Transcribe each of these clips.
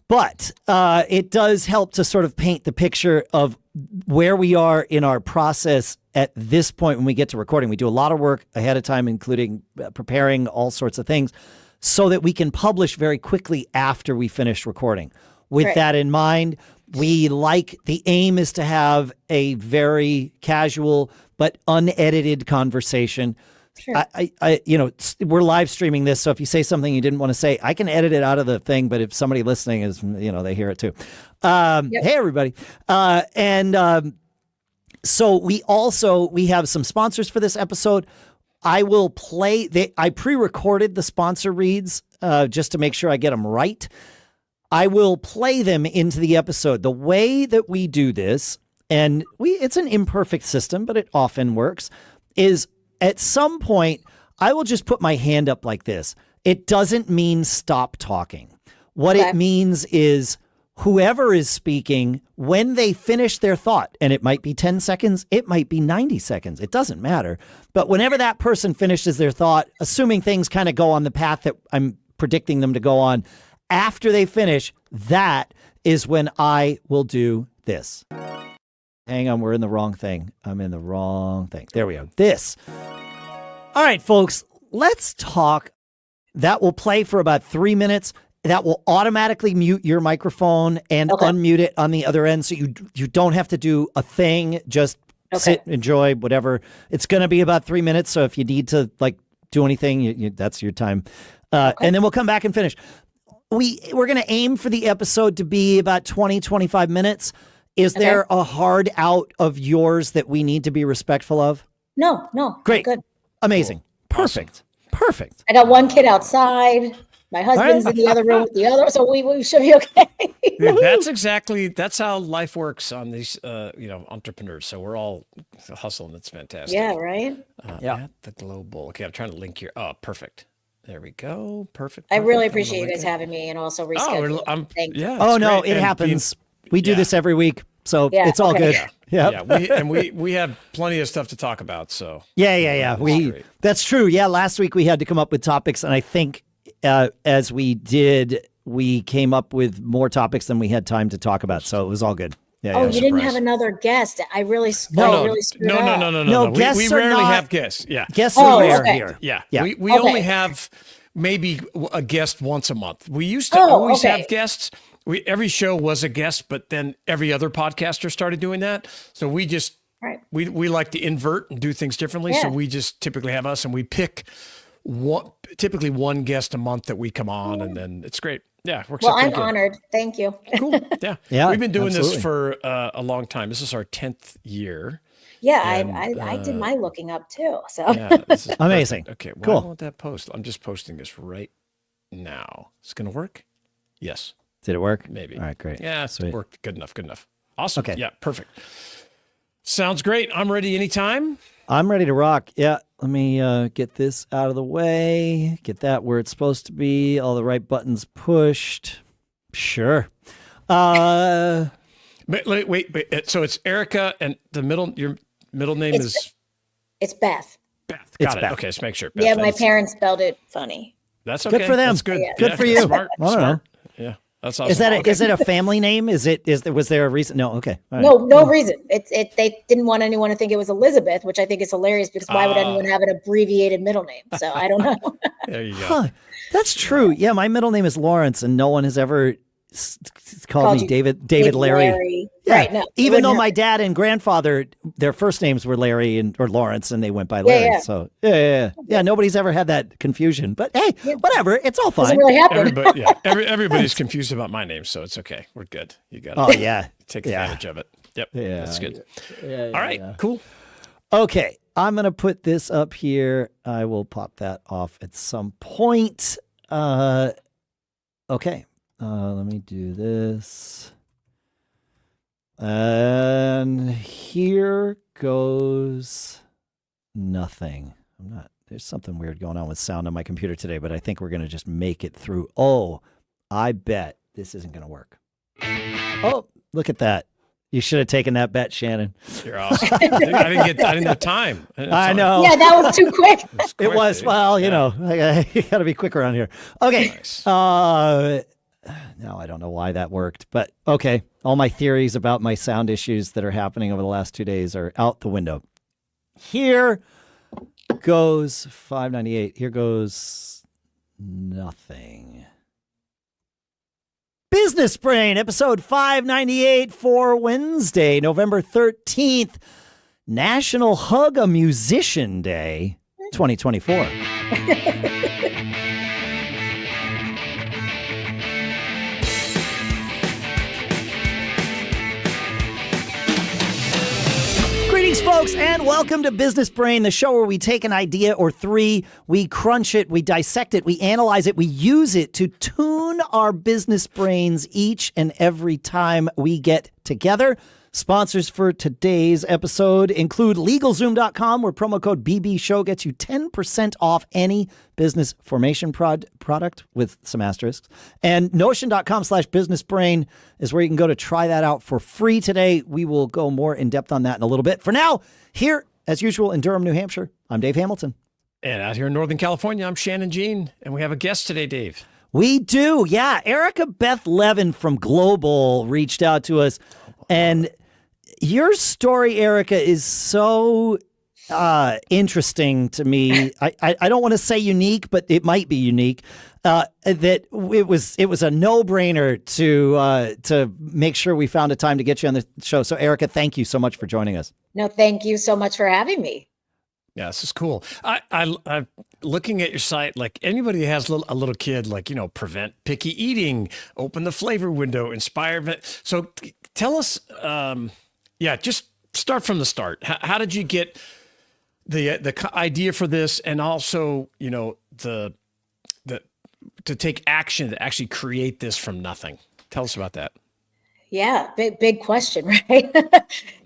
But it does help to sort of paint the picture of where we are in our process at this point when we get to recording. We do a lot of work ahead of time, including preparing all sorts of things, so that we can publish very quickly after we finish recording. With that in mind, the aim is to have a very casual but unedited conversation. Sure. We're live streaming this, so if you say something you didn't want to say, I can edit it out of the thing. But if somebody listening is, they hear it too. Hey, everybody. So we have some sponsors for this episode. I will I pre-recorded the sponsor reads just to make sure I get them right. I will play them into the episode. The way that we do this, and it's an imperfect system, but it often works, is at some point, I will just put my hand up like this. It doesn't mean stop talking. What it means is whoever is speaking, when they finish their thought, and it might be 10 seconds, it might be 90 seconds. It doesn't matter. But whenever that person finishes their thought, assuming things kind of go on the path that I'm predicting them to go on, after they finish, that is when I will do this. Hang on, we're in the wrong thing. I'm in the wrong thing. There we go. This. All right, folks, let's talk. That will play for about 3 minutes. That will automatically mute your microphone and unmute it on the other end. So you don't have to do a thing. Just sit, enjoy, whatever. It's going to be about 3 minutes. So if you need to do anything, that's your time. And then we'll come back and finish. We're going to aim for the episode to be about 20, 25 minutes. Is there a hard out of yours that we need to be respectful of? No. Great. Good. Amazing. Cool. Perfect. Perfect. I got one kid outside. My husband's in the other room with the other, so we should be okay. That's how life works on these, entrepreneurs. So we're all hustling. That's fantastic. Yeah, right? At the global. Okay, I'm trying to link here. Oh, perfect. There we go. Perfect. I really appreciate you guys having me and also rescheduling. Thank you. It happens. We do this every week, so it's all good. Yeah. We have plenty of stuff to talk about. So that's true. Yeah, last week we had to come up with topics, and I think as we did, we came up with more topics than we had time to talk about. So it was all good. Yeah, you didn't have another guest. I really screwed up. No, guests we rarely have guests. Yeah. Guests are rare here. Yeah. We only have maybe a guest once a month. We used to always have guests. Every show was a guest, but then every other podcaster started doing that. So we just, we like to invert and do things differently. Yeah. So we just typically have us, and we pick typically one guest a month that we come on, and then it's great. Yeah. I'm honored. Thank you. Cool. Yeah. We've been doing this for a long time. This is our 10th year. Yeah. I did my looking up too. So this is amazing. Okay. Why cool. won't that post? I'm just posting this right now. It's going to work. Yes. Did it work? Maybe. All right, great. Yeah, it worked. Good enough. Awesome. Okay. Yeah, perfect. Sounds great. I'm ready anytime. I'm ready to rock. Yeah, let me get this out of the way. Get that where it's supposed to be. All the right buttons pushed. Sure. But wait. So it's Erica, and your middle name is? It's Beth. Beth. Got it. Beth. Okay, let's make sure. Beth, yeah, my parents spelled it funny. That's okay. Good for them. That's good. Yeah. Good for you. Smart. I don't know. Yeah. That's awesome. Is it a family name? Was there a reason? No. Okay. Right. No reason. They didn't want anyone to think it was Elizabeth, which I think is hilarious because why would anyone have an abbreviated middle name? So I don't know. There you go. Huh. That's true. Yeah. My middle name is Lawrence, and no one has ever called me David Larry. Yeah. Right. No, even though my dad and grandfather, their first names were Larry or Lawrence, and they went by Larry. Yeah. So yeah. Nobody's ever had that confusion. But hey, whatever. It's all fine. Doesn't really happen. Everybody's confused about my name, so it's okay. We're good. You got it. Oh yeah. Take advantage of it. Yep. Yeah. That's good. All right. Cool. Okay. I'm gonna put this up here. I will pop that off at some point. Okay. Let me do this. And here goes nothing. There's something weird going on with sound on my computer today, but I think we're going to just make it through. Oh, I bet this isn't going to work. Oh, look at that. You should have taken that bet, Shannon. You're awesome. I didn't have time. I know. Yeah, that was too quick. It was. Well, you know, you got to be quick around here. Okay. Nice. Now I don't know why that worked, but okay. All my theories about my sound issues that are happening over the last 2 days are out the window. Here goes 598. Here goes nothing. Business Brain, episode 598 for Wednesday, November 13th, National Hug a Musician Day, 2024. Greetings, folks, and welcome to Business Brain, the show where we take an idea or three, we crunch it, we dissect it, we analyze it, we use it to tune our business brains each and every time we get together. Sponsors for today's episode include LegalZoom.com, where promo code BBShow gets you 10% off any business formation product with some asterisks. And Notion.com/businessbrain is where you can go to try that out for free today. We will go more in depth on that in a little bit. For now, here, as usual, in Durham, New Hampshire, I'm Dave Hamilton. And out here in Northern California, I'm Shannon Jean. And we have a guest today, Dave. We do. Yeah. Erica Beth Levin from Global reached out to us. And your story, Erica, is so interesting to me. I don't want to say unique, but it might be unique. That it was a no-brainer to make sure we found a time to get you on the show. So, Erica, thank you so much for joining us. No, thank you so much for having me. Yeah, this is cool. I'm looking at your site, like anybody who has a little kid, like, prevent picky eating, open the flavor window, inspire. So tell us, just start from the start. How did you get the idea for this, and also, to take action to actually create this from nothing? Tell us about that. Yeah, big question, right?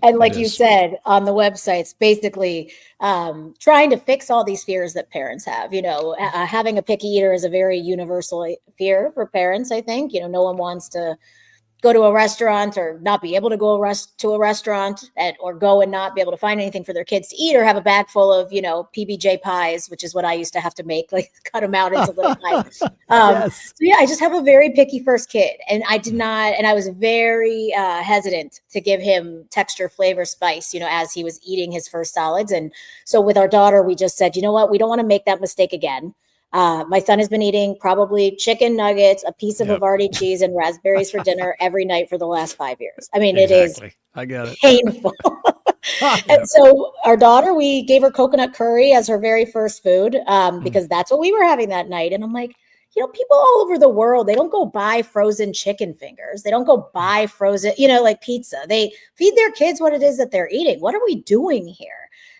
And like you said on the websites, basically trying to fix all these fears that parents have. Having a picky eater is a very universal fear for parents, I think. No one wants to go to a restaurant or not be able to go to a restaurant or go and not be able to find anything for their kids to eat, or have a bag full of, PBJ pies, which is what I used to have to make, like cut them out into little pies. Yes. So yeah, I just have a very picky first kid, and I was very hesitant to give him texture, flavor, spice, as he was eating his first solids. And so with our daughter, we just said, you know what, we don't want to make that mistake again. My son has been eating probably chicken nuggets, a piece of Havarti cheese, and raspberries for dinner every night for the last 5 years. I mean, Exactly. It is I got it. painful. And so our daughter, we gave her coconut curry as her very first food because that's what we were having that night. And I'm like, people all over the world, they don't go buy frozen chicken fingers. They don't go buy frozen, like pizza. They feed their kids what it is that they're eating. What are we doing here?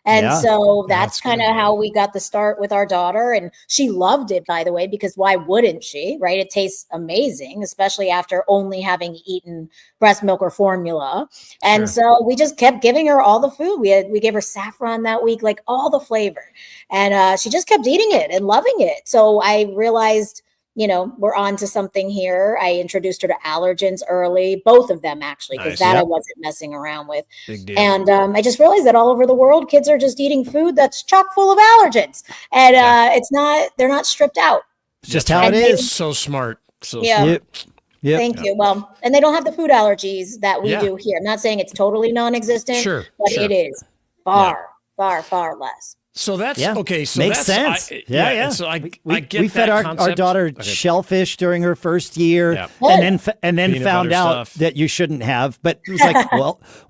And so that's kind of how we got the start with our daughter. And she loved it, by the way, because why wouldn't she, right? It tastes amazing, especially after only having eaten breast milk or formula. And so we just kept giving her all the food. We gave her saffron that week, like all the flavor. And she just kept eating it and loving it. So I realized, we're on to something here. I introduced her to allergens early, both of them actually, because I wasn't messing around with. Big deal. And I just realized that all over the world, kids are just eating food that's chock full of allergens, and they're not stripped out. It's just how it is. So smart. So Yeah. smart. Yep. Thank you. Well, and they don't have the food allergies that we do here. I'm not saying it's totally non-existent, but it is far, far less. So that's okay. So makes that's, sense. So I get we fed that our daughter shellfish during her first year, and then found out that you shouldn't have. But it was like,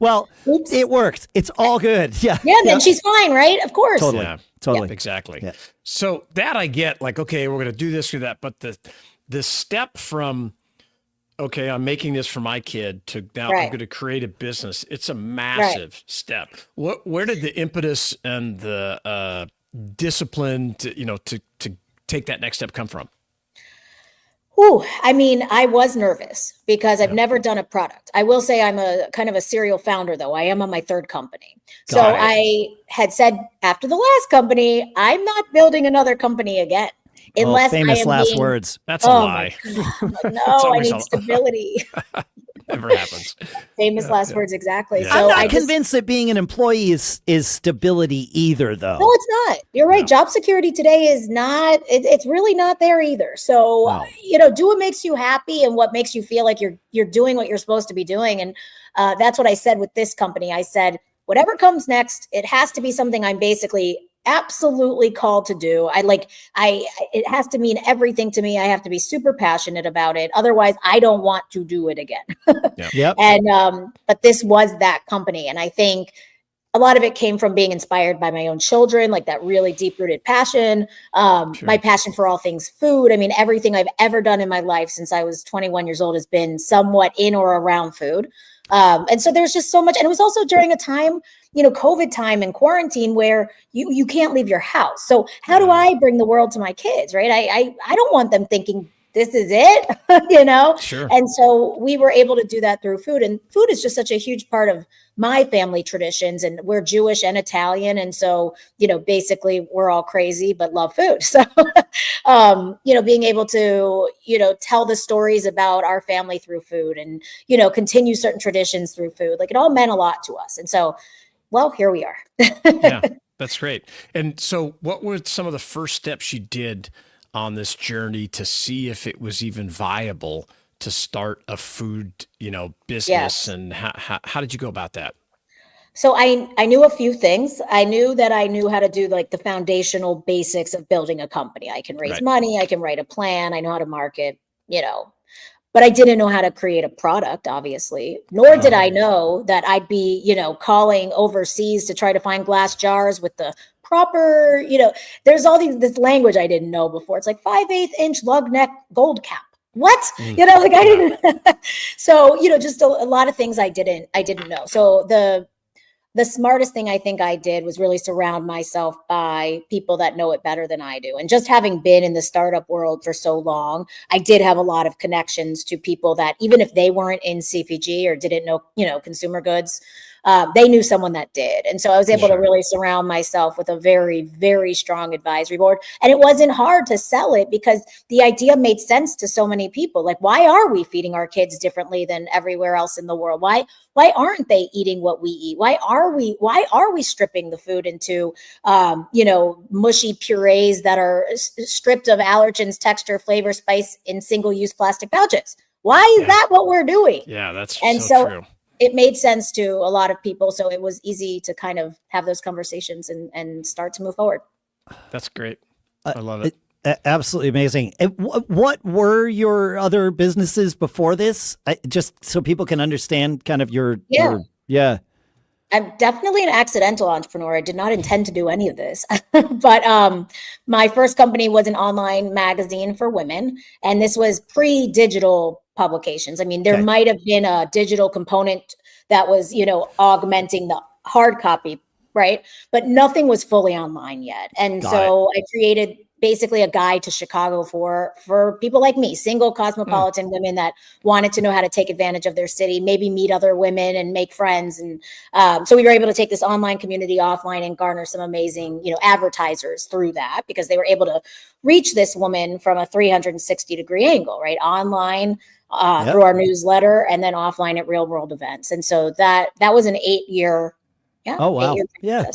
well, it worked. It's all good. Yeah. Then she's fine, right? Of course. Totally. Totally. Exactly. Yeah. So that I get, like, okay, we're going to do this or that, but the step from, okay, I'm making this for my kid to now I'm going to create a business. It's a massive step. Where did the impetus and the discipline to take that next step come from? I mean, I was nervous because I've never done a product. I will say I'm a kind of a serial founder, though. I am on my third company. So I had said after the last company, I'm not building another company again. Unless famous I am last words. That's a lie. No, I need stability. Never happens. Famous last words, exactly. Yeah. So I'm not convinced that being an employee is stability either, though. No, it's not. You're right. No. Job security today is not, it's really not there either. So, do what makes you happy and what makes you feel like you're doing what you're supposed to be doing. And that's what I said with this company. I said, whatever comes next, it has to be something I'm basically absolutely called to do. It has to mean everything to me. I have to be super passionate about it. Otherwise, I don't want to do it again. Yep. And, but this was that company. And I think a lot of it came from being inspired by my own children, like that really deep rooted passion, my passion for all things food. I mean, everything I've ever done in my life since I was 21 years old has been somewhat in or around food. And so there's just so much. And it was also during a time, COVID time and quarantine where you can't leave your house. So how do I bring the world to my kids, right? I don't want them thinking this is it, Sure. And so we were able to do that through food. And food is just such a huge part of my family traditions. And we're Jewish and Italian. And so, basically we're all crazy, but love food. So, being able to, tell the stories about our family through food and, continue certain traditions through food, like it all meant a lot to us. And so, well, here we are. Yeah, that's great. And so what were some of the first steps you did on this journey to see if it was even viable to start a food, business? Yes. And how did you go about that? So I knew a few things. I knew that I knew how to do like the foundational basics of building a company. I can raise money. I can write a plan. I know how to market, but I didn't know how to create a product, obviously, nor did I know that I'd be, calling overseas to try to find glass jars with the proper, there's all this language I didn't know before. It's like 5/8 inch lug neck gold cap. What? I didn't. So, just a lot of things I didn't know. So the smartest thing I think I did was really surround myself by people that know it better than I do. And just having been in the startup world for so long, I did have a lot of connections to people that even if they weren't in CPG or didn't know, consumer goods, they knew someone that did. And so I was able to really surround myself with a very, very strong advisory board. And it wasn't hard to sell it because the idea made sense to so many people. Like, why are we feeding our kids differently than everywhere else in the world? Why aren't they eating what we eat? Why are we stripping the food into, mushy purees that are stripped of allergens, texture, flavor, spice in single-use plastic pouches? Why is that what we're doing? Yeah, that's so true. It made sense to a lot of people. So it was easy to kind of have those conversations and start to move forward. That's great. I love it. Absolutely amazing. What were your other businesses before this? Just so people can understand kind of your. I'm definitely an accidental entrepreneur. I did not intend to do any of this, but my first company was an online magazine for women, and this was pre-digital publications. I mean, there might have been a digital component that was, augmenting the hard copy, right? But nothing was fully online yet. And so I created basically a guide to Chicago for people like me, single cosmopolitan women that wanted to know how to take advantage of their city, maybe meet other women and make friends. And so we were able to take this online community offline and garner some amazing, advertisers through that because they were able to reach this woman from a 360-degree angle, right? Online, through our newsletter, and then offline at real world events. And so that was an 8-year. Yeah. Oh, wow. Yeah.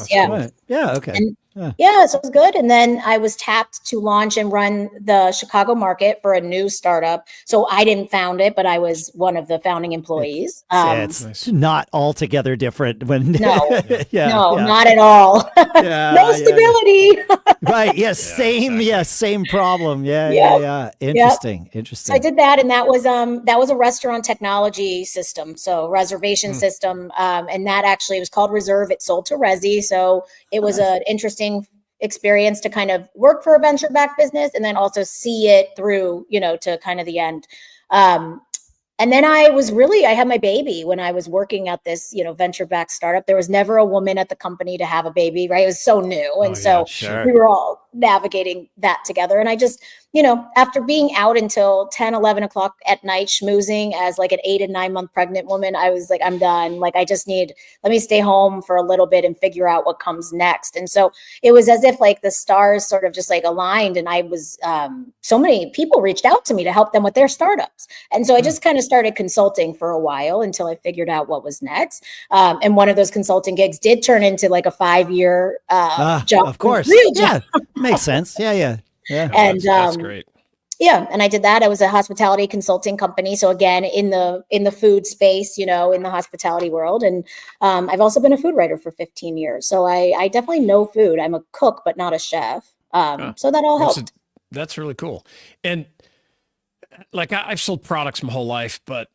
Okay. So it was good. And then I was tapped to launch and run the Chicago market for a new startup. So I didn't found it, but I was one of the founding employees. It's not altogether different when not at all. No stability. Right. Yes. Same problem. Yeah. Interesting. So I did that. And that was a restaurant technology system. So reservation system. And that actually was called Reserve. It sold to Resi. So it was an interesting experience to kind of work for a venture-backed business and then also see it through, to kind of the end. And then I had my baby when I was working at this, venture-backed startup. There was never a woman at the company to have a baby, right? It was so new. And we were all navigating that together. And I just, after being out until 10, 11 o'clock at night, schmoozing as like an 8 and 9 month pregnant woman, I was like, I'm done. Like, let me stay home for a little bit and figure out what comes next. And so it was as if like the stars sort of just like aligned. And I was, so many people reached out to me to help them with their startups. And so I just kind of started consulting for a while until I figured out what was next. And one of those consulting gigs did turn into like a 5-year job. Of course. Real job. Yeah. Makes sense. Yeah. And that's great. Yeah, and I did that. I was a hospitality consulting company, so again in the food space, in the hospitality world, and I've also been a food writer for 15 years. So I definitely know food. I'm a cook, but not a chef. So that all helped. That's really cool. And like I've sold products my whole life, but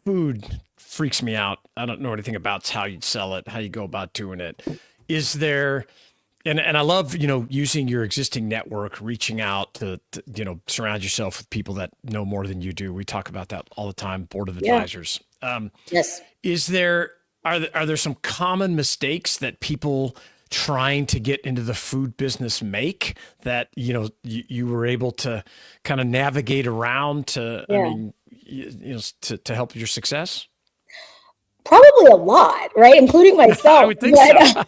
food freaks me out. I don't know anything about how you'd sell it, how you go about doing it. Is there? And I love, using your existing network, reaching out to surround yourself with people that know more than you do. We talk about that all the time, board of advisors. Yes. Are there some common mistakes that people trying to get into the food business make that, you were able to kind of navigate around to help your success? Probably a lot, right? Including myself. I would think so.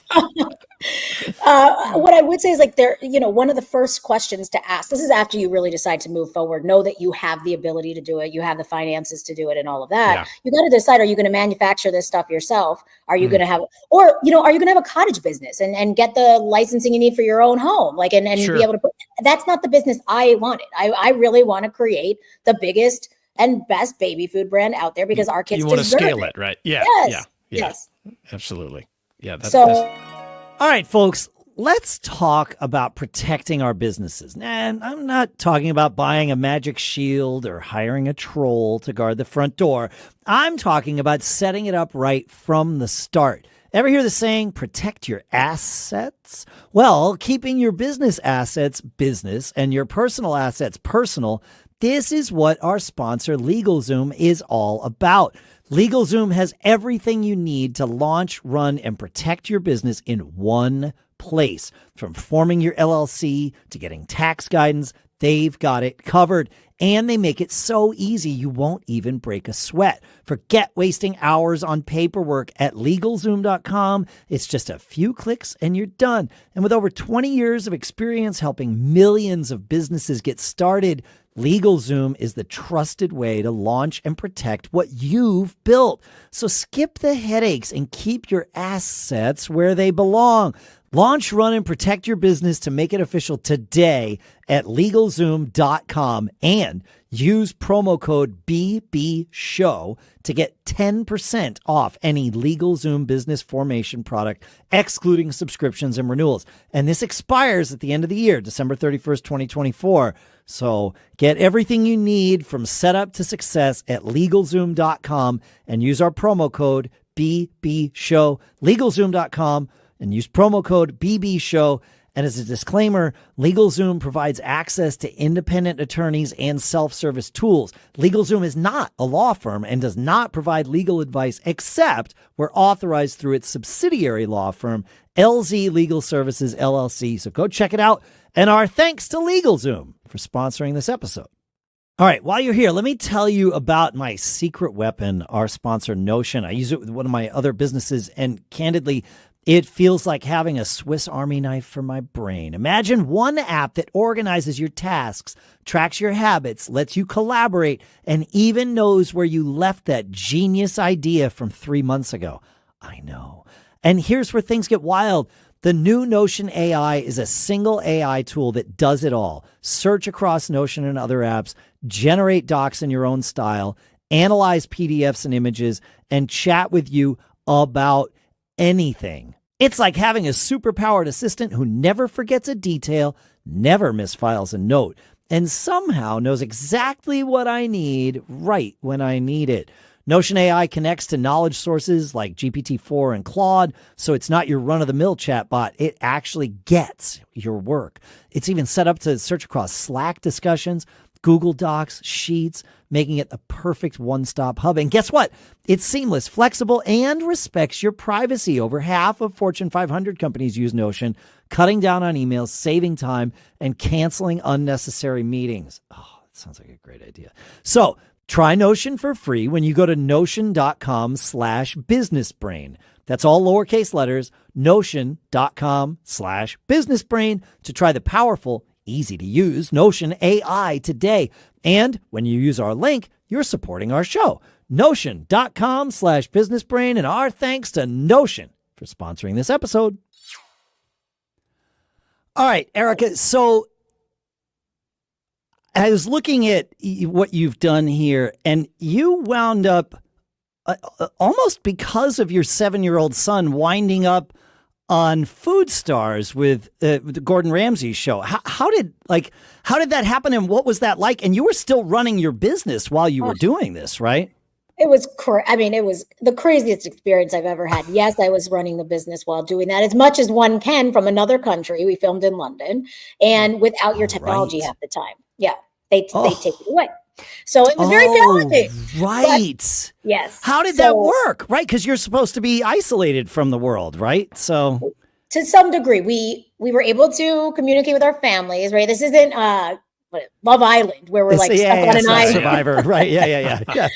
What I would say is like one of the first questions to ask, this is after you really decide to move forward, know that you have the ability to do it, you have the finances to do it and all of that. Yeah. You got to decide, are you going to manufacture this stuff yourself? Are you going to have, or, are you going to have a cottage business and get the licensing you need for your own home? Like, and sure. Be able to that's not the business I wanted. I really want to create the biggest and best baby food brand out there because our kids you want to scale it, right? Yeah. Yes. Absolutely. Yeah. All right, folks, let's talk about protecting our businesses. And I'm not talking about buying a magic shield or hiring a troll to guard the front door. I'm talking about setting it up right from the start. Ever hear the saying, protect your assets? Well, keeping your business assets business and your personal assets personal, this is what our sponsor LegalZoom is all about. LegalZoom has everything you need to launch, run, and protect your business in one place. From forming your LLC to getting tax guidance, they've got it covered. And they make it so easy you won't even break a sweat. Forget wasting hours on paperwork at LegalZoom.com. It's just a few clicks and you're done. And with over 20 years of experience helping millions of businesses get started, LegalZoom is the trusted way to launch and protect what you've built. So skip the headaches and keep your assets where they belong. Launch, run, and protect your business to make it official today at LegalZoom.com and use promo code BBSHOW to get 10% off any LegalZoom business formation product, excluding subscriptions and renewals. And this expires at the end of the year, December 31st, 2024. So get everything you need from setup to success at LegalZoom.com and use our promo code BBSHOW, LegalZoom.com, and use promo code BBSHOW. And as a disclaimer, LegalZoom provides access to independent attorneys and self-service tools. LegalZoom is not a law firm and does not provide legal advice except where authorized through its subsidiary law firm, LZ Legal Services, LLC. So go check it out. And our thanks to LegalZoom for sponsoring this episode. All right, while you're here, let me tell you about my secret weapon, our sponsor, Notion. I use it with one of my other businesses, and candidly, it feels like having a Swiss Army knife for my brain. Imagine one app that organizes your tasks, tracks your habits, lets you collaborate, and even knows where you left that genius idea from 3 months ago. I know. And here's where things get wild. The new Notion AI is a single AI tool that does it all. Search across Notion and other apps, generate docs in your own style, analyze PDFs and images, and chat with you about anything. It's like having a superpowered assistant who never forgets a detail, never misfiles a note, and somehow knows exactly what I need right when I need it. Notion AI connects to knowledge sources like GPT-4 and Claude, so it's not your run-of-the-mill chatbot. It actually gets your work. It's even set up to search across Slack discussions, Google Docs, Sheets, making it the perfect one-stop hub. And guess what? It's seamless, flexible, and respects your privacy. Over half of Fortune 500 companies use Notion. cutting down on emails, saving time, and canceling unnecessary meetings. Oh, that sounds like a great idea. So try Notion for free when you go to notion.com/businessbrain. That's all lowercase letters, notion.com/businessbrain to try the powerful, easy to use Notion AI today. And when you use our link, you're supporting our show. Notion.com/businessbrain, and our thanks to Notion for sponsoring this episode. All right, Erica. So I was looking at what you've done here, and you wound up almost because of your 7-year-old son winding up on Food Stars with the Gordon Ramsay show. How did that happen, and what was that like? And you were still running your business while you were doing this, right? It was it was the craziest experience I've ever had. Yes, I was running the business while doing that, as much as one can from another country. We filmed in London, and without your technology half the time. Yeah, they take it away. So it was very challenging. Right. But, yes. How did that work? Right. Because you're supposed to be isolated from the world, right? So to some degree, we were able to communicate with our families, right? This isn't Love Island where we're stuck on an island. Survivor. Right. Yeah.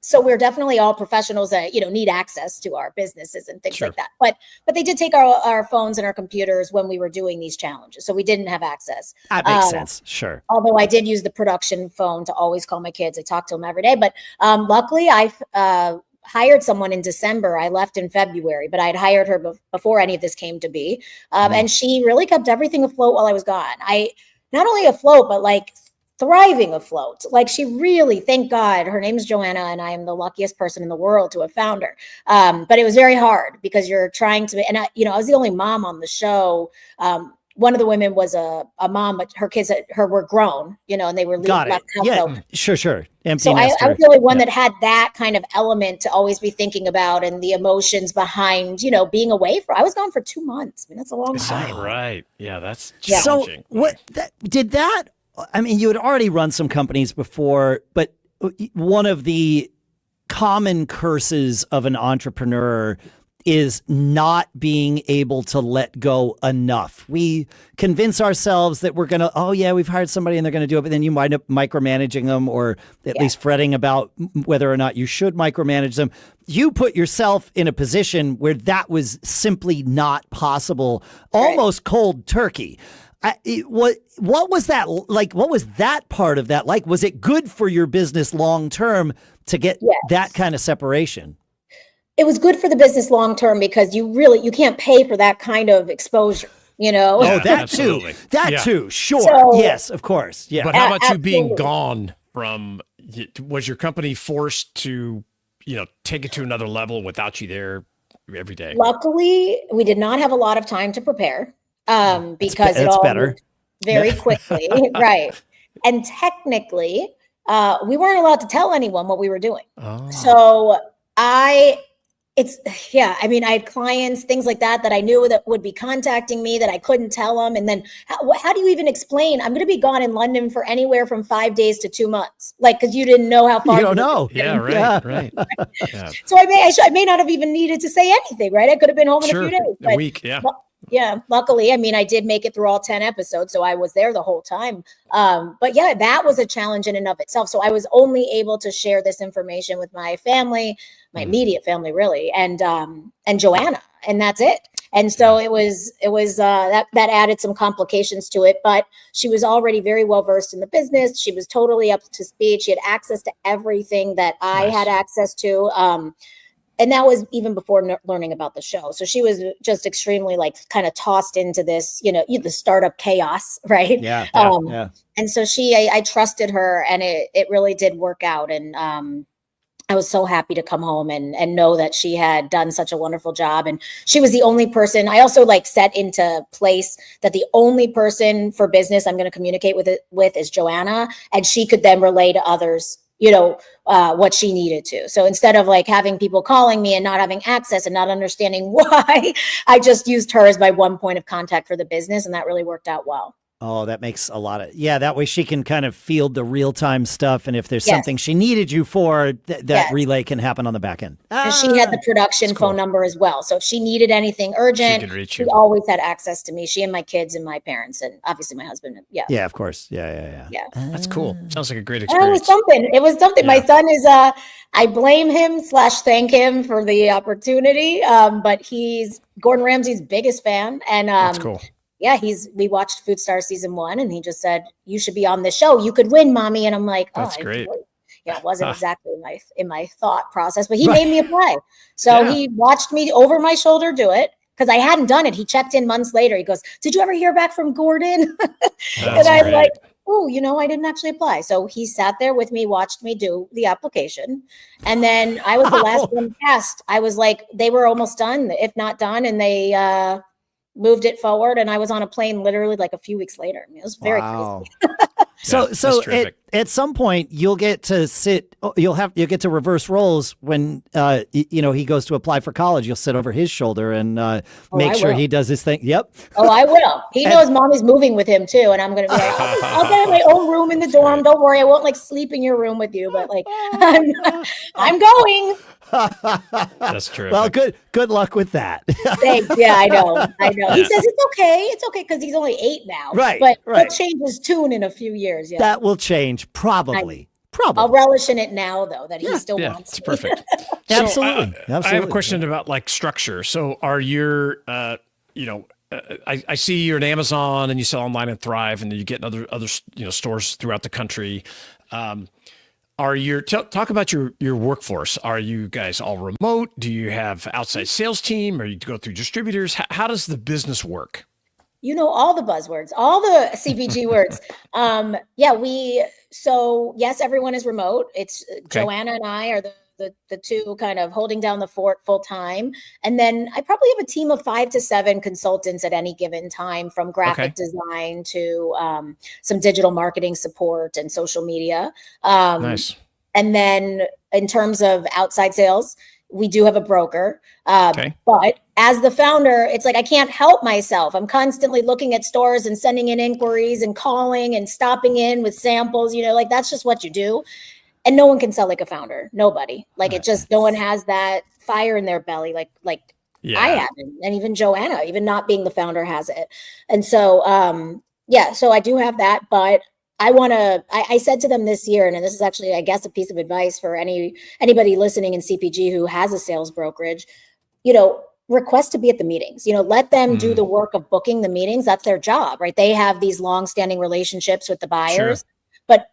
So we're definitely all professionals that, need access to our businesses and things like that. But they did take our phones and our computers when we were doing these challenges. So we didn't have access. That makes sense. Sure. Although I did use the production phone to always call my kids. I talked to them every day. But luckily I hired someone in December. I left in February, but I'd hired her before any of this came to be. And she really kept everything afloat while I was gone. Not only afloat, but thriving afloat. She really, thank God, her name's Joanna, and I am the luckiest person in the world to have found her. But it was very hard because you're trying to, and I was the only mom on the show. One of the women was a mom, but her kids were grown, and they were left house. Yeah, sure. Empty so I nester. was the only one that had that kind of element to always be thinking about, and the emotions behind, being away I was gone for 2 months. I mean, that's a long time. Right. Yeah, that's challenging. So you had already run some companies before, but one of the common curses of an entrepreneur is not being able to let go enough. We convince ourselves that we're going to, we've hired somebody and they're going to do it, but then you wind up micromanaging them or at least fretting about whether or not you should micromanage them. You put yourself in a position where that was simply not possible, almost cold turkey. What was that like? What was that part of that like? Was it good for your business long term to get that kind of separation? It was good for the business long term because you can't pay for that kind of exposure. Oh, that too. Sure. So, yes, of course. Yeah. But how about you being gone from? Was your company forced to, take it to another level without you there every day? Luckily, we did not have a lot of time to prepare. Because it all moved very quickly, right? And technically, we weren't allowed to tell anyone what we were doing. So I had clients, things like that I knew that would be contacting me that I couldn't tell them. And then how do you even explain? I'm going to be gone in London for anywhere from 5 days to 2 months, because you didn't know how far. You don't know. Yeah, right. Yeah. So I may not have even needed to say anything, right? I could have been home in a few days. A week, yeah. Yeah, luckily, I did make it through all 10 episodes, so I was there the whole time. But that was a challenge in and of itself. So I was only able to share this information with my family, my immediate family, really, and Joanna, and that's it. And so it was that added some complications to it, but she was already very well versed in the business. She was totally up to speed. She had access to everything that I had access to. And that was even before learning about the show. So she was just extremely kind of tossed into this, the startup chaos, right? Yeah. And so I trusted her, and it really did work out. And I was so happy to come home and know that she had done such a wonderful job. And she was the only person. I also set into place that the only person for business I'm going to communicate with is Joanna, and she could then relay to others what she needed to. So instead of having people calling me and not having access and not understanding why, I just used her as my one point of contact for the business. And that really worked out well. Oh, that makes a lot of, that way she can kind of field the real-time stuff. And if there's something she needed you for, that relay can happen on the back end. And she had the production phone number as well. So if she needed anything urgent, she always had access to me. She and my kids and my parents and obviously my husband. Yeah. Yeah, of course. Yeah. That's cool. Sounds like a great experience. It was something. Yeah. My son is, I blame him / thank him for the opportunity. But he's Gordon Ramsay's biggest fan. And that's cool. Yeah, we watched Food Star season 1 and he just said, you should be on the show. You could win, mommy. And I'm like, that's great. It wasn't exactly in my thought process, but he made me apply. So he watched me over my shoulder do it because I hadn't done it. He checked in months later. He goes, did you ever hear back from Gordon? And I'm like, oh, I didn't actually apply. So he sat there with me, watched me do the application. And then I was the last one cast. I was like, they were almost done, if not done. And they, moved it forward, and I was on a plane literally like a few weeks later. I mean, it was very crazy. So at some point you'll get to you'll get to reverse roles when he goes to apply for college. You'll sit over his shoulder and make sure he does his thing. Yep. Oh, I will. He knows mommy's moving with him too, and I'm gonna be like, I'll get my own room in the dorm. Don't worry, I won't sleep in your room with you, but I'm going. That's true. Well, good luck with that. Thanks. Yeah, I know. He says it's okay because he's only 8 now. Right. But he'll change his tune in a few years. Yeah. That will change probably. I'll relish in it now, though, that he still wants. It's perfect. Absolutely. I have a question about structure. So are your, I see you're at Amazon and you sell online and Thrive, and then you get in other stores throughout the country. Talk about your workforce. Are you guys all remote? Do you have outside sales team, or you go through distributors? How does the business work? All the buzzwords, all the CPG words. Yes, everyone is remote. It's Joanna and I are the two kind of holding down the fort full time. And then I probably have a team of 5 to 7 consultants at any given time, from graphic design to some digital marketing support and social media. Nice. And then in terms of outside sales, we do have a broker. But as the founder, it's like I can't help myself. I'm constantly looking at stores and sending in inquiries and calling and stopping in with samples. That's just what you do. And no one can sell like a founder. Nobody. No one has that fire in their belly like I haven't. And even Joanna, even not being the founder, has it. And so, so I do have that. But I said to them this year, and this is actually, I guess, a piece of advice for anybody listening in CPG who has a sales brokerage, request to be at the meetings. Let them do the work of booking the meetings. That's their job, right? They have these long-standing relationships with the buyers. Sure. But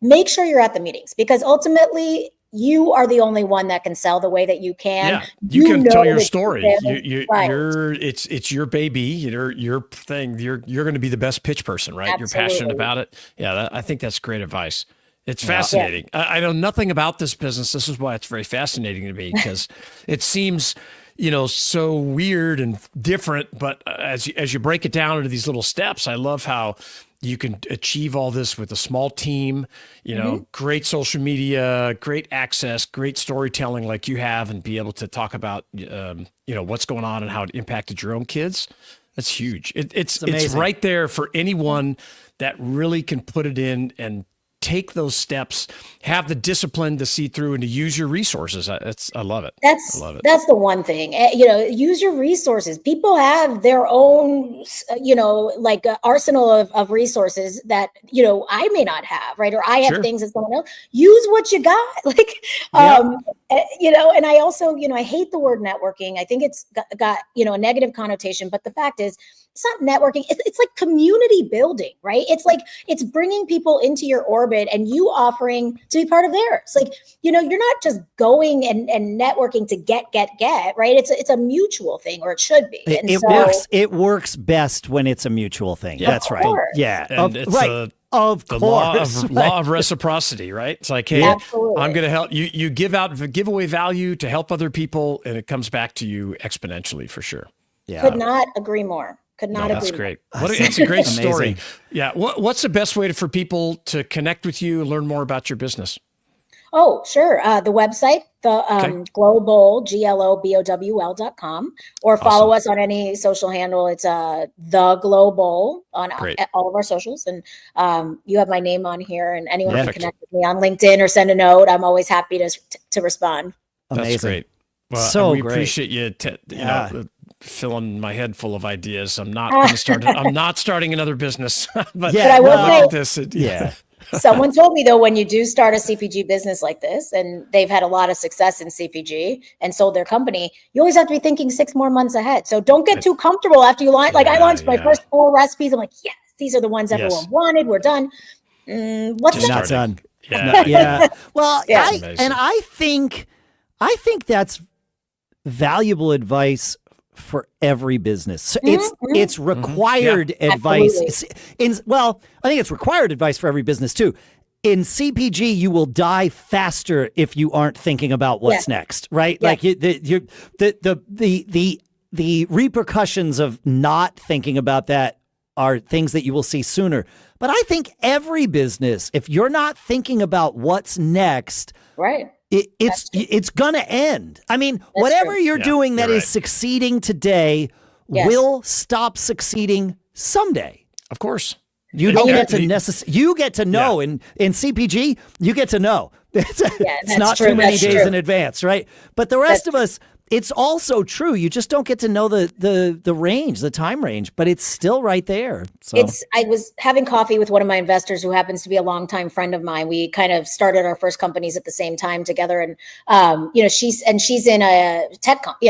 make sure you're at the meetings, because ultimately you are the only one that can sell the way that you can. Yeah, you can tell your story. It's your baby, your thing. You're going to be the best pitch person, right? Absolutely. You're passionate about it. Yeah, I think that's great advice. It's fascinating. Yeah. I know nothing about this business. This is why it's very fascinating to me, because it seems so weird and different. But as you break it down into these little steps, I love how you can achieve all this with a small team, great social media, great access, great storytelling like you have, and be able to talk about, what's going on and how it impacted your own kids. That's huge. It's right there for anyone that really can put it in and take those steps, have the discipline to see through and to use your resources. I love it. That's the one thing, use your resources. People have their own, arsenal of resources that, I may not have, right? Or I have things that someone else. Use what you got. And I also, I hate the word networking. I think it's got a negative connotation, but the fact is, it's not networking. It's like community building, right? It's like, it's bringing people into your orbit and you offering to be part of theirs. Like, you're not just going and networking to get, right? It's a mutual thing, or it should be. It works best when it's a mutual thing. Yeah. That's right. Yeah. And Of the course. Law of reciprocity, right? It's like, hey, absolutely. I'm going to help you. You give away value to help other people, and it comes back to you exponentially, for sure. Yeah. Could not agree more. That's great. It's a great story. Yeah. What's the best way for people to connect with you and learn more about your business? Oh, sure. The website, the global, GLOBOWL.com, or follow us on any social handle. It's the global on all of our socials. And you have my name on here, and anyone can connect with me on LinkedIn or send a note. I'm always happy to respond. Amazing. That's great. Well, so we great. Appreciate you, filling my head full of ideas. I'm not going to start. I'm not starting another business. but I will look at this. Someone told me, though, when you do start a CPG business like this, and they've had a lot of success in CPG and sold their company, you always have to be thinking 6 more months ahead. So don't get too comfortable after you launch. Like I launched my first 4 recipes. I'm like, yes, these are the ones everyone wanted. We're done. What's not done? Yeah. Well, I think that's valuable advice for every business. So it's required advice. I think it's required advice for every business too. In CPG, you will die faster if you aren't thinking about what's next, right? Like the repercussions of not thinking about that are things that you will see sooner. But I think every business, if you're not thinking about what's next, right. It's gonna end. I mean, whatever you're doing that is succeeding today will stop succeeding someday. Of course. You don't get to you get to know in CPG, you get to know. It's not too many days in advance, right? But the rest of us, it's also true. You just don't get to know the range, the time range, but it's still right there. So I was having coffee with one of my investors who happens to be a longtime friend of mine. We kind of started our first companies at the same time together, and she's in a tech company.